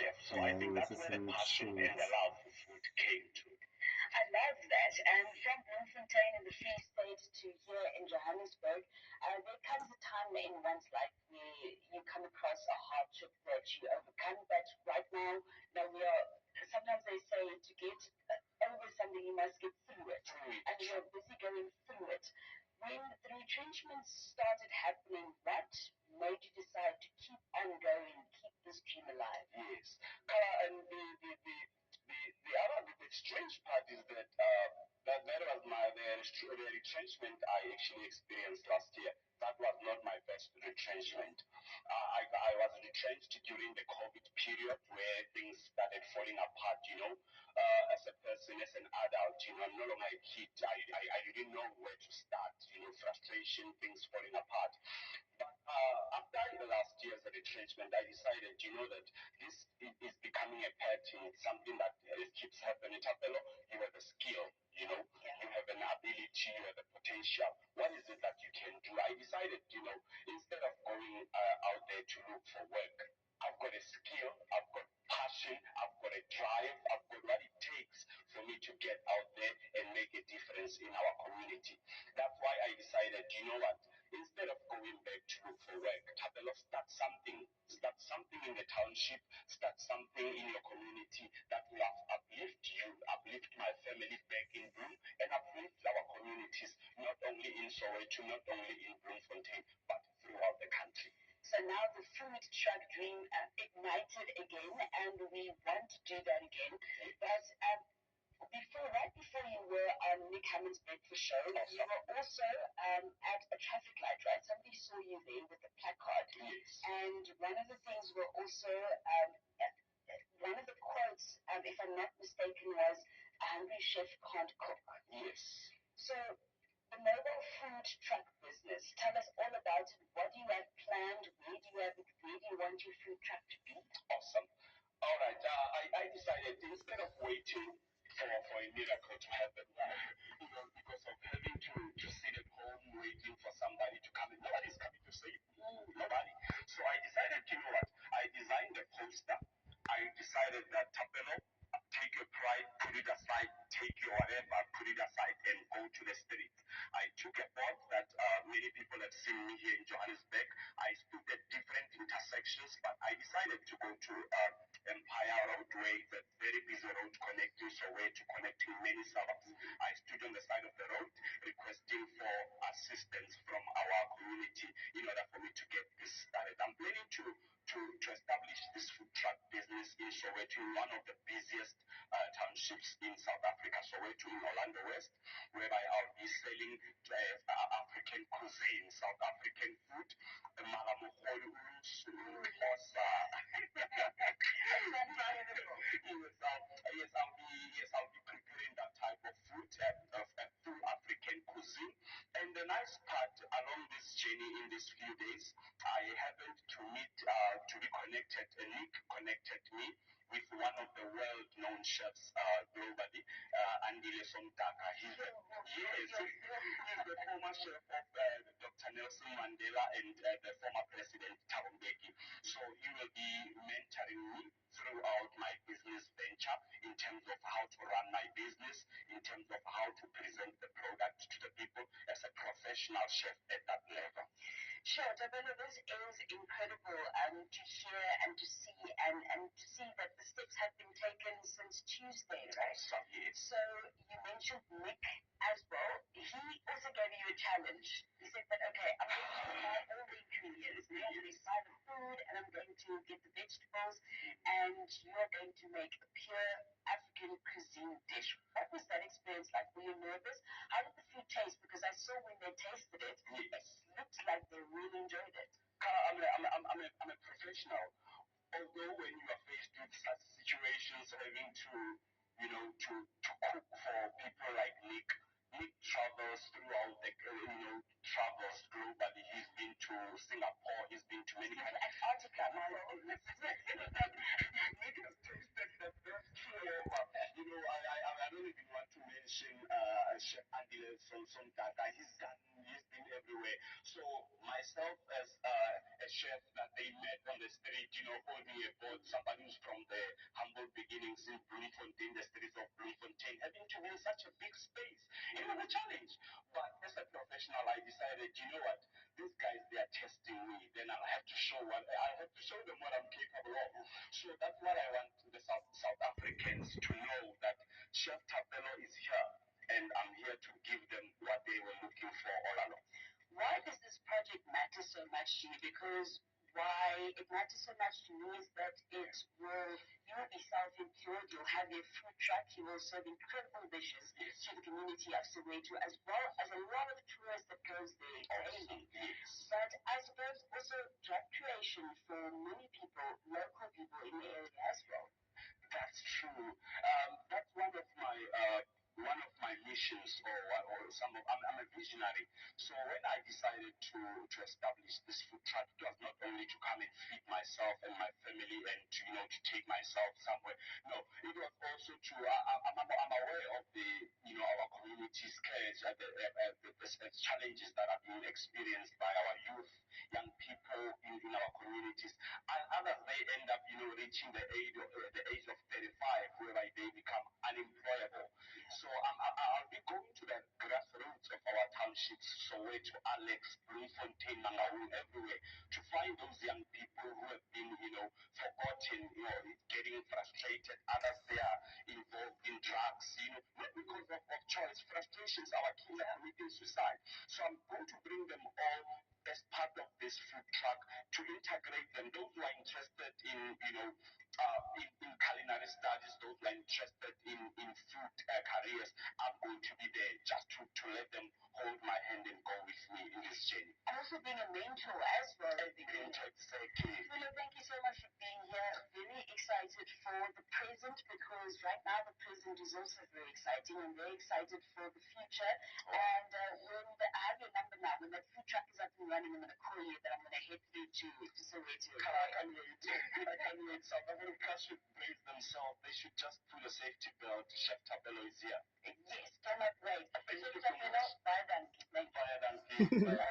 chef. So I think that's where the passion and the love for food came to. I love that. And from Bloemfontein in the Free State to here in Johannesburg, there comes a time in one's life where you come across a hardship that you overcome. But right now, we are. Sometimes they say to get over something, you must get through it, and you're busy going through it. When the retrenchments started happening, what made you decide to keep on going, keep this dream alive? Yes, and the strange part is that that was the retrenchment I actually experienced last year. That was not my first retrenchment. I was retrenched during the COVID period where things started falling apart, as a person, as an adult, no longer a kid. I didn't know where to start, frustration, things falling apart. But after the last year's retrenchment, I decided, that this is becoming a pattern. It's something that keeps happening. Tapelo, you have a skill, you have an ability, you have a potential. What is it that you can do? I decided, instead of going out there to look for work, I've got a skill, I've got passion, I've got a drive, I've got what it takes for me to get out there and make a difference in our community. That's why I decided, you know what? Instead of going back to look for work, Tabelo, start something. Start something in the township, start something in your community that will uplift you, uplift my family back in Bloem, and uplift our communities, not only in Soweto, not only in Bloemfontein, but throughout the country. So now the food truck dream ignited again, and we want to do that again. But right before you were on Nick Hammond's Breakfast Show, you were also at a traffic light, right? Somebody saw you there with a placard. Yes. And one of the things were also, one of the quotes, if I'm not mistaken, was, "A hungry chef can't cook." Yes. So the mobile food truck business, tell us all about it. What do you have planned? Where do you want your food truck to be? Awesome. All right. I decided instead of waiting for a miracle to happen, because of having to sit at home waiting for somebody to come in. Nobody's coming to save me. Nobody. So I decided, you know what? I designed a poster. I decided that Tapelo, take your pride, put it aside, take your whatever, put it aside, and go to the street. I took a board that many people have seen me here in Johannesburg. I stood at different intersections, but I decided to go to Empire Road, where it's a very busy road connecting Soweto, connecting many suburbs. I stood on the side of the road requesting for assistance from our community in order for me to get this started. I'm planning to establish this food truck business in Soweto, one of the busiest townships in South Africa, Soweto in Orlando West, whereby I'll be selling African cuisine, South African food, malamokhulu, hosa. Yes, I'll be preparing that type of food, of full African cuisine. And the nice part along this journey in these few days, I happened to meet, to be connected, Nick connected me with one of the world-known chefs globally, Andile Somtaka. He's the former chef of Dr. Nelson Mandela and the former president, Thabo Mbeki. So he will be mentoring me throughout my business venture in terms of how to run my business, in terms of how to present the product to the people as a professional chef at that level. Sure, Tabelo, this is incredible to hear and to see and to see that the steps have been taken since Tuesday, right? So you mentioned Nick as well. He also gave you a challenge. He said that, okay, I'm going to buy all the ingredients, I'm going to buy the food, and I'm going to get the vegetables, and you're going to make a pure African cuisine dish. What was that experience like? Were you nervous? How did the food taste? Because I saw when they tasted it, it looked like they really enjoyed it. I'm a professional. Although when you are faced with such situations, having to cook for people like Nick travels throughout travels globally. He's been to Singapore, he's been to many countries. Antarctica, Nick has tasted the best food ever. I don't even want to mention Chef Andile from Tata. He's been everywhere. So myself as a chef that they met on the street, holding a board, somebody who's from the in Bloemfontein, the streets of Bloemfontein, having to be in such a big space. It was a challenge. But as a professional, I decided, you know what, these guys, they are testing me. Then I have to show them what I'm capable of. So that's what I want the South Africans to know, that Chef Tabelo is here, and I'm here to give them what they were looking for all along. Why does this project matter so much to you? Because why it matters so much to me is that it will, you will be self-employed, you'll have your food truck, you will serve incredible dishes to the community of Soweto, as well as a lot of tourists that goes there daily. But I suppose also job creation for many people, local people in the area as well. That's true. That's one of my missions, or some of, I'm a visionary. So when I decided to establish this food truck, it was not only to come and feed myself and my family and to to take myself somewhere. No, it was also to I'm aware of the our community's cares, the challenges that are being experienced by our youth, young people in our communities, and others they end up reaching the age of 35, whereby they become unemployable. So I'll be going to the grassroots of our townships, Soweto, Alex, Bloemfontein, Mangaung, everywhere, to find those young people who have been, forgotten, getting frustrated. Others they are involved in drugs, not because of choice, frustrations. Our kids are committing suicide. So I'm going to bring them all as part of this food truck to integrate them. Those who are interested in culinary studies, those who are interested in food careers, I'm going to be there just to let them hold my hand and go with me in this journey. And also being a mentor as well. Exactly. Thank you so much for being here. Very excited for the present, because right now the present is also very exciting, and very excited for the future. And I have your number now. When that food truck is up and running, I'm going to call you, that I'm going to head through to Soweto. I can't wait. I can't wait. South Africans should brace themselves. They should just pull a safety belt. Chef Tabelo is here. Yes, cannot wait. Thank you so much. Bye, Danke. Bye, Danke.